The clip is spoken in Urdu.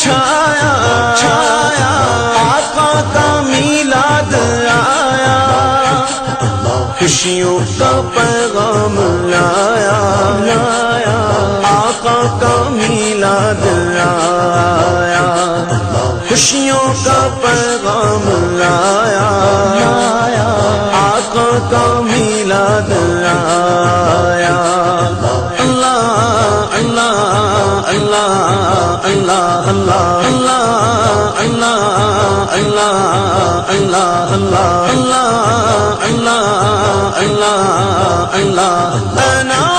چھایا چھایا آقا کا میلاد آیا خوشیوں کا پیغام لایا لایا آقا کا میلاد آیا خوشیوں کا پیغام لایا لایا آقا کا میلاد آیا اللہ اللہ اللہ اللہ اللہ اللہ اللہ اللہ اللہ اللہ اللہ اللہ اللہ